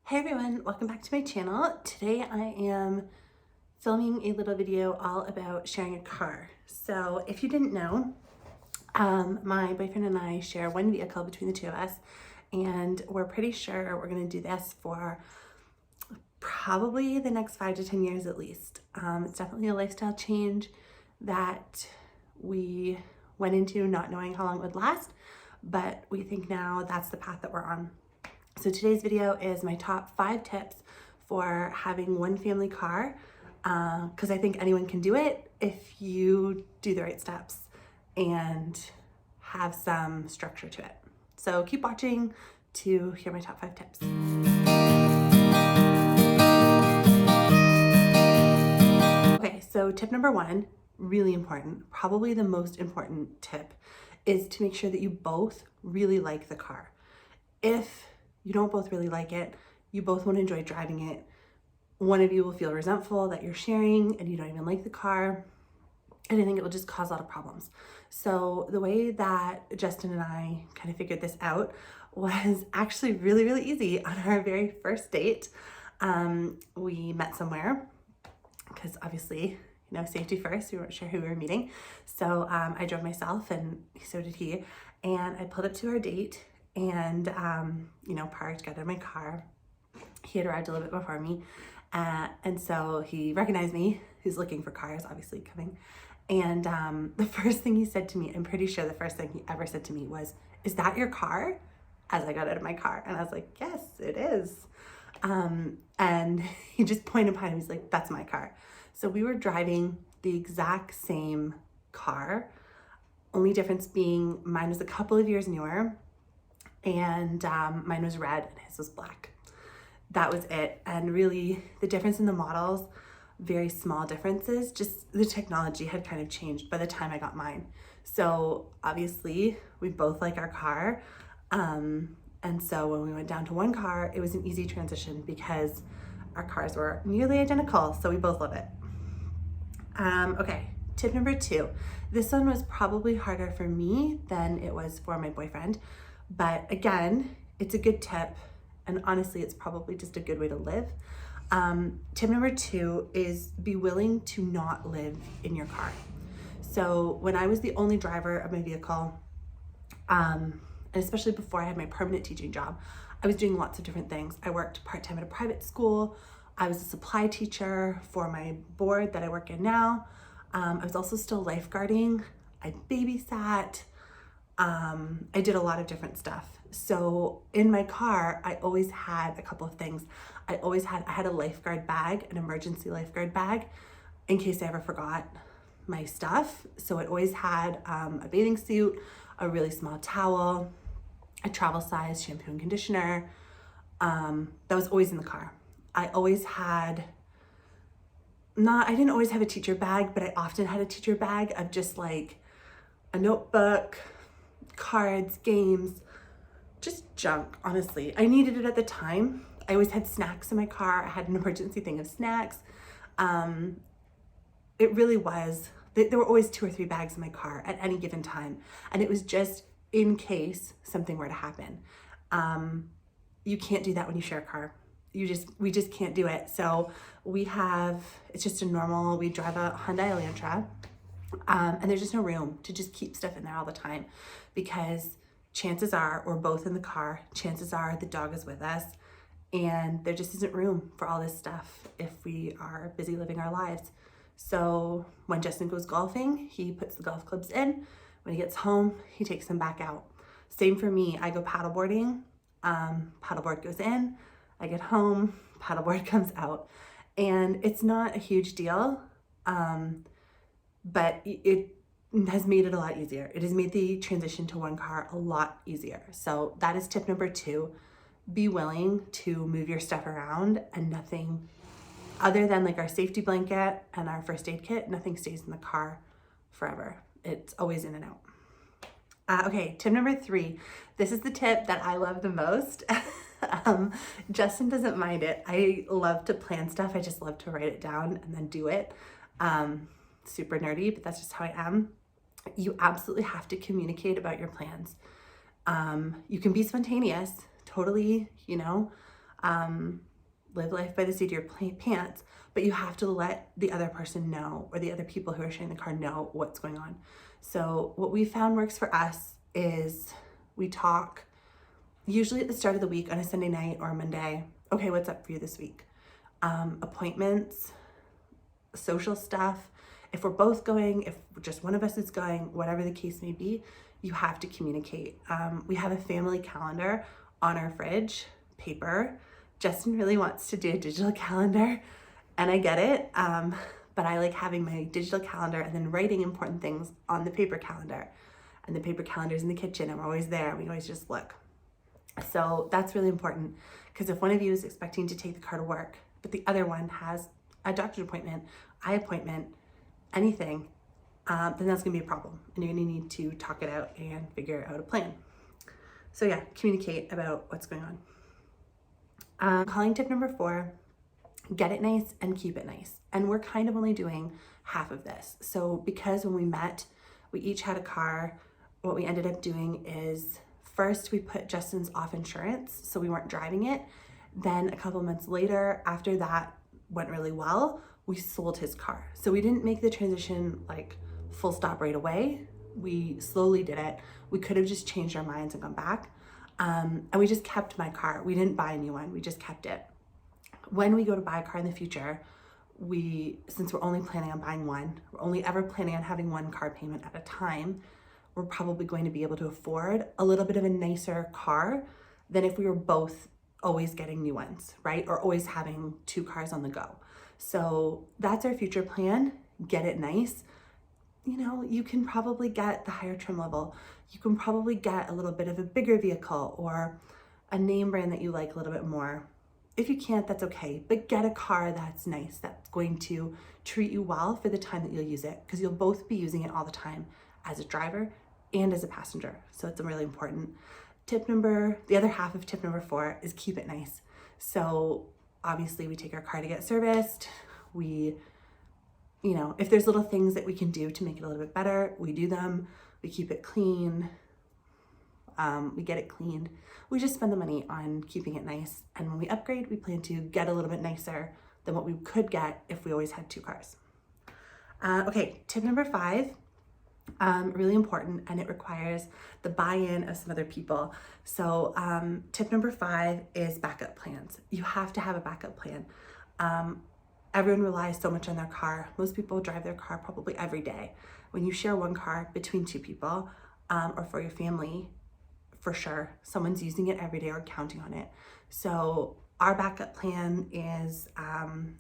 Hey everyone, welcome back to my channel. Today I am filming a little video all about sharing a car. So if you didn't know, my boyfriend and I share one vehicle between the two of us, and we're pretty sure we're gonna do this for probably the next 5 to 10 years at least. It's definitely a lifestyle change that we went into not knowing how long it would last, but we think now that's the path that we're on. So today's video is my top 5 tips for having one family car, because I think anyone can do it if you do the right steps and have some structure to it. So keep watching to hear my top 5 tips. Okay, so tip number 1, really important, probably the most important tip, is to make sure that you both really like the car. If you don't both really like it, you both won't enjoy driving it, one of you will feel resentful that you're sharing and you don't even like the car, and I think it will just cause a lot of problems. So the way that Justin and I kind of figured this out was actually really easy. On our very first date, we met somewhere because obviously, you know, safety first, we weren't sure who we were meeting. So I drove myself and so did he, and I pulled up to our date and, you know, parked, got out of my car. He had arrived a little bit before me. And so he recognized me. He's looking for cars, obviously coming. And the first thing he said to me, I'm pretty sure the first thing he ever said to me was, "Is that your car?" As I got out of my car. And I was like, "Yes, it is." And he just pointed behind him. He's like, "That's my car." So we were driving the exact same car. Only difference being mine was a couple of years newer, and mine was red and his was black. That was it. And really the difference in the models, very small differences, just the technology had kind of changed by the time I got mine. So obviously we both like our car. And so when we went down to one car, it was an easy transition because our cars were nearly identical. So we both love it. Okay, tip number 2. This one was probably harder for me than it was for my boyfriend. But again, it's a good tip, and honestly, it's probably just a good way to live. Tip number 2 is be willing to not live in your car. So when I was the only driver of my vehicle, and especially before I had my permanent teaching job, I was doing lots of different things. I worked part-time at a private school. I was a supply teacher for my board that I work in now. I was also still lifeguarding. I babysat. I did a lot of different stuff. So in my car, I always had a couple of things. I had a lifeguard bag, an emergency lifeguard bag, in case I ever forgot my stuff. So it always had a bathing suit, a really small towel, a travel size shampoo and conditioner. That was always in the car. I didn't always have a teacher bag, but I often had a teacher bag of just like a notebook, cards, games, just junk, honestly. I needed it at the time. I always had snacks in my car. I had an emergency thing of snacks. It really was, there were always 2 or 3 bags in my car at any given time. And it was just in case something were to happen. You can't do that when you share a car. We just can't do it. So it's just a normal, we drive a Hyundai Elantra. And there's just no room to just keep stuff in there all the time, because chances are we're both in the car. Chances are the dog is with us, and there just isn't room for all this stuff if we are busy living our lives. So when Justin goes golfing, he puts the golf clubs in. When he gets home, he takes them back out. Same for me. I go paddleboarding. Paddleboard goes in. I get home, paddleboard comes out. And it's not a huge deal. But it has made it a lot easier. It has made the transition to one car a lot easier. So that is tip number 2. Be willing to move your stuff around, and nothing other than like our safety blanket and our first aid kit, nothing stays in the car forever. It's always in and out. Okay, tip number 3. This is the tip that I love the most. Justin doesn't mind it. I love to plan stuff. I just love to write it down and then do it. Super nerdy, but that's just how I am. You absolutely have to communicate about your plans. You can be spontaneous, totally, you know, live life by the seat of your pants, but you have to let the other person know, or the other people who are sharing the car know what's going on. So what we found works for us is we talk usually at the start of the week on a Sunday night or a Monday. Okay, what's up for you this week? Appointments, social stuff. If we're both going, if just one of us is going, whatever the case may be, you have to communicate. We have a family calendar on our fridge, paper. Justin really wants to do a digital calendar, and I get it, but I like having my digital calendar and then writing important things on the paper calendar. And the paper calendar's in the kitchen, and we're always there. We always just look. So that's really important, because if one of you is expecting to take the car to work, but the other one has a doctor's appointment, eye appointment, anything, then that's gonna be a problem, and you're gonna need to talk it out and figure out a plan. So yeah, communicate about what's going on. Calling tip number 4, get it nice and keep it nice. And we're kind of only doing half of this. So because when we met, we each had a car, what we ended up doing is first we put Justin's off insurance, so we weren't driving it. Then a couple months later, after that went really well, we sold his car. So we didn't make the transition like full stop right away. We slowly did it. We could have just changed our minds and gone back. And we just kept my car. We didn't buy a new one, we just kept it. When we go to buy a car in the future, since we're only planning on buying one, we're only ever planning on having one car payment at a time, we're probably going to be able to afford a little bit of a nicer car than if we were both always getting new ones, right? Or always having 2 cars on the go. So that's our future plan, get it nice. You know, you can probably get the higher trim level. You can probably get a little bit of a bigger vehicle or a name brand that you like a little bit more. If you can't, that's okay, but get a car that's nice, that's going to treat you well for the time that you'll use it, because you'll both be using it all the time as a driver and as a passenger. So it's really important. The other half of tip number 4 is keep it nice. So obviously we take our car to get serviced. If there's little things that we can do to make it a little bit better, we do them. We keep it clean. We get it cleaned. We just spend the money on keeping it nice. And when we upgrade, we plan to get a little bit nicer than what we could get if we always had 2 cars. Okay, tip number 5, really important, and it requires the buy-in of some other people. So tip number 5 is backup plans. You have to have a backup plan. Everyone relies so much on their car. Most people drive their car probably every day. When you share one car between 2 people, or for your family, for sure, someone's using it every day or counting on it. So our backup plan is,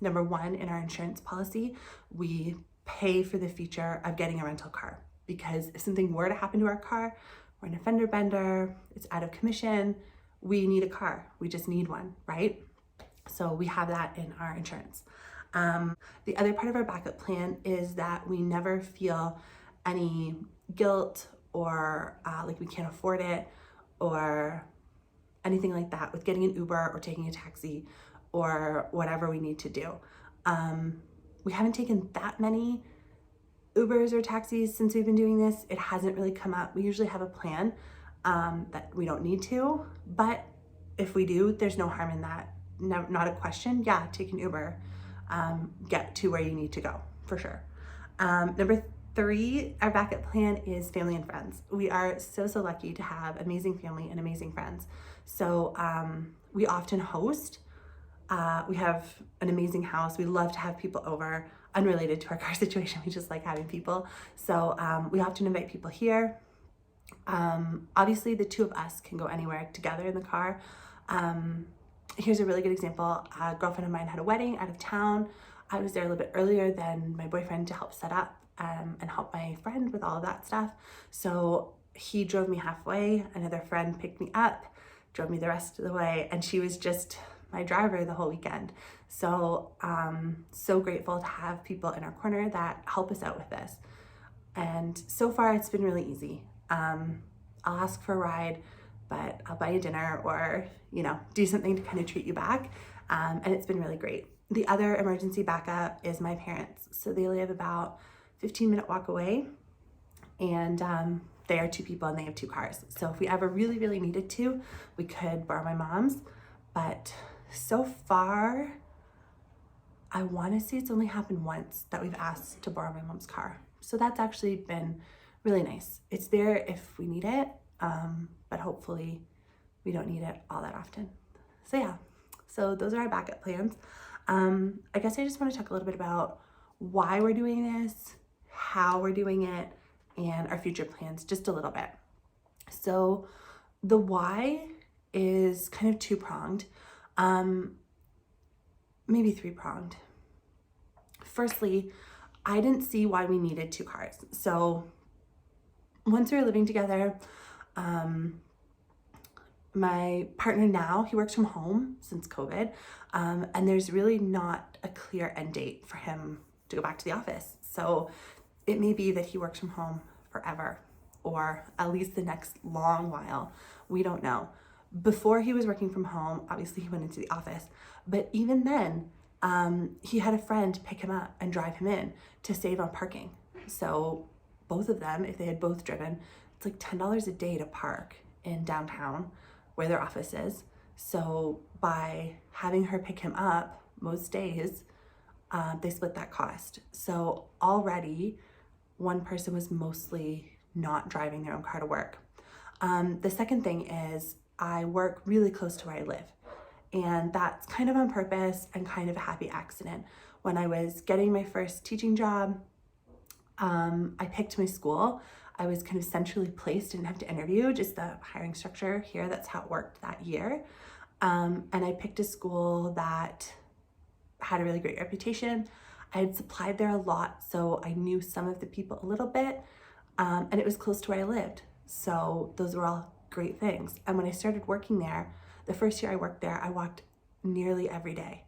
number 1, in our insurance policy, we pay for the feature of getting a rental car, because if something were to happen to our car, we're in a fender bender, it's out of commission, we need a car. We just need one, right? So we have that in our insurance. The other part of our backup plan is that we never feel any guilt or like we can't afford it or anything like that with getting an Uber or taking a taxi or whatever we need to do. We haven't taken that many Ubers or taxis since we've been doing this. It hasn't really come up. We usually have a plan that we don't need to, but if we do, there's no harm in that. No, not a question. Yeah, take an Uber. Get to where you need to go, for sure. Number 3, our backup plan is family and friends. We are so lucky to have amazing family and amazing friends. So we often host. We have an amazing house. We love to have people over, unrelated to our car situation. We just like having people. So we often invite people here. Obviously, the 2 of us can go anywhere together in the car. Here's a really good example. A girlfriend of mine had a wedding out of town. I was there a little bit earlier than my boyfriend to help set up and help my friend with all of that stuff. So he drove me halfway. Another friend picked me up, drove me the rest of the way, and she was just my driver the whole weekend. So so grateful to have people in our corner that help us out with this. And so far it's been really easy. I'll ask for a ride, but I'll buy you dinner or, do something to kind of treat you back. And it's been really great. The other emergency backup is my parents. So they live about 15-minute walk away, and they are 2 people and they have 2 cars. So if we ever really needed to, we could borrow my mom's, but so far, I want to say it's only happened once that we've asked to borrow my mom's car. So that's actually been really nice. It's there if we need it, but hopefully we don't need it all that often. So yeah, so those are our backup plans. I guess I just want to talk a little bit about why we're doing this, how we're doing it, and our future plans just a little bit. So the why is kind of two-pronged, maybe three-pronged. Firstly, I didn't see why we needed two cars. So once we were living together, my partner now, he works from home since COVID, and there's really not a clear end date for him to go back to the office. So it may be that he works from home forever, or at least the next long while. We don't know. Before he was working from home, obviously he went into the office, but even then, he had a friend pick him up and drive him in to save on parking. So both of them, if they had both driven, it's like $10 a day to park in downtown where their office is. So by having her pick him up most days, they split that cost. So already one person was mostly not driving their own car to work. The second thing is I work really close to where I live. And that's kind of on purpose and kind of a happy accident. When I was getting my first teaching job, I picked my school. I was kind of centrally placed, didn't have to interview, just the hiring structure here, that's how it worked that year. And I picked a school that had a really great reputation. I had supplied there a lot, so I knew some of the people a little bit, and it was close to where I lived. So those were all great things. And when I started working there, the first year I worked there, I walked nearly every day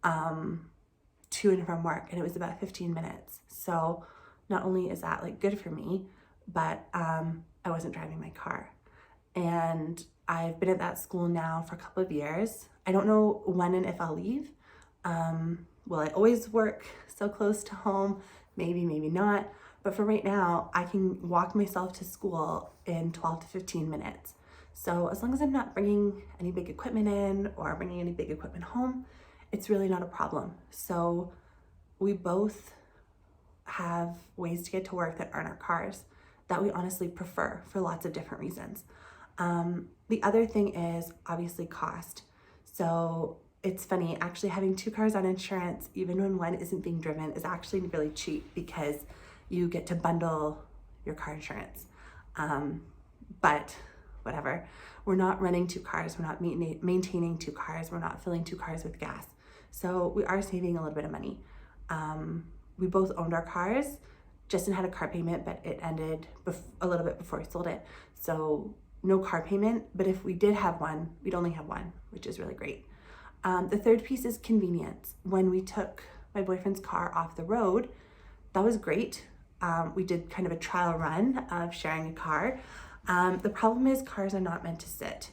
to and from work, and it was about 15 minutes. So not only is that like good for me, but I wasn't driving my car. And I've been at that school now for a couple of years. I don't know when and if I'll leave. Will I always work so close to home? Maybe, maybe not. But for right now, I can walk myself to school in 12 to 15 minutes. So as long as I'm not bringing any big equipment in or bringing any big equipment home, it's really not a problem. So we both have ways to get to work that aren't our cars that we honestly prefer for lots of different reasons. The other thing is obviously cost. So it's funny, actually having two cars on insurance, even when one isn't being driven, is actually really cheap because you get to bundle your car insurance. But whatever, we're not running two cars, we're not maintaining two cars, we're not filling two cars with gas. So we are saving a little bit of money. We both owned our cars. Justin had a car payment, but it ended a little bit before we sold it. So no car payment, but if we did have one, we'd only have one, which is really great. The third piece is convenience. When we took my boyfriend's car off the road, that was great. We did kind of a trial run of sharing a car. The problem is cars are not meant to sit.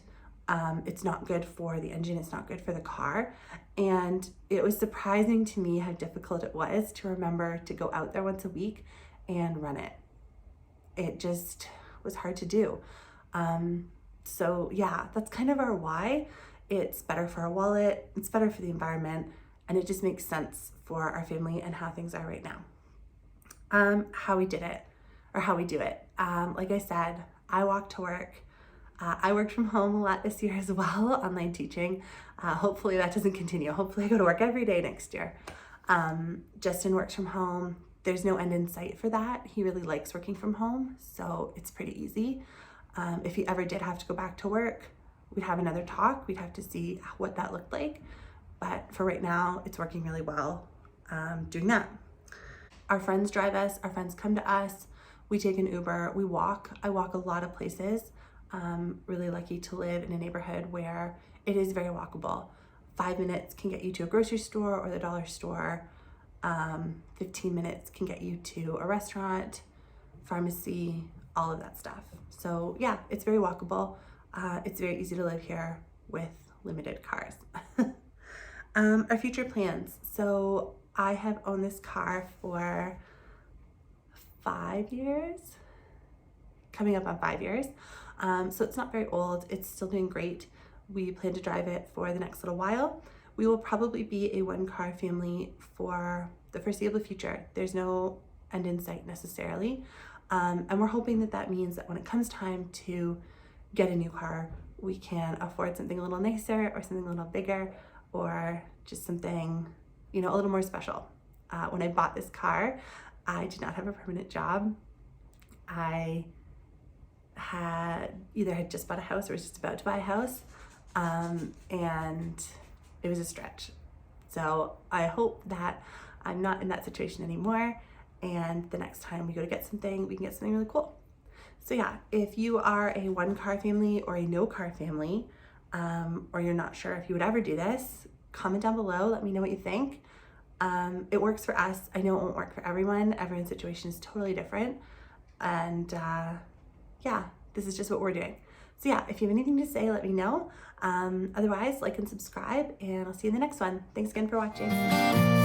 It's not good for the engine, it's not good for the car. And it was surprising to me how difficult it was to remember to go out there once a week and run it. It just was hard to do. So yeah, that's kind of our why. It's better for our wallet, it's better for the environment, and it just makes sense for our family and how things are right now. How we did it, or how we do it. Like I said, I walk to work. I worked from home a lot this year as well, online teaching. Hopefully that doesn't continue. Hopefully I go to work every day next year. Justin works from home. There's no end in sight for that. He really likes working from home, so it's pretty easy. If he ever did have to go back to work, we'd have another talk. We'd have to see what that looked like. But for right now, it's working really well doing that. Our friends drive us. Our friends come to us. We take an Uber. We walk. I walk a lot of places. Really lucky to live in a neighborhood where it is very walkable. 5 minutes can get you to a grocery store or the dollar store. 15 minutes can get you to a restaurant, pharmacy, all of that stuff. So yeah, it's very walkable. It's very easy to live here with limited cars. Our future plans. So I have owned this car for 5 years, coming up on 5 years. So it's not very old. It's still doing great. We plan to drive it for the next little while. We will probably be a one-car family for the foreseeable future. There's no end in sight necessarily. And we're hoping that that means that when it comes time to get a new car, we can afford something a little nicer or something a little bigger or just something, you know, a little more special. When I bought this car, I did not have a permanent job. I had just bought a house or was just about to buy a house, and it was a stretch. So I hope that I'm not in that situation anymore, and the next time we go to get something, we can get something really cool. So yeah, if you are a one-car family or a no-car family, or you're not sure if you would ever do this, comment down below, let me know what you think. It works for us. I know it won't work for everyone. Everyone's situation is totally different. And yeah, this is just what we're doing. So yeah, if you have anything to say, let me know. Otherwise, like and subscribe, and I'll see you in the next one. Thanks again for watching.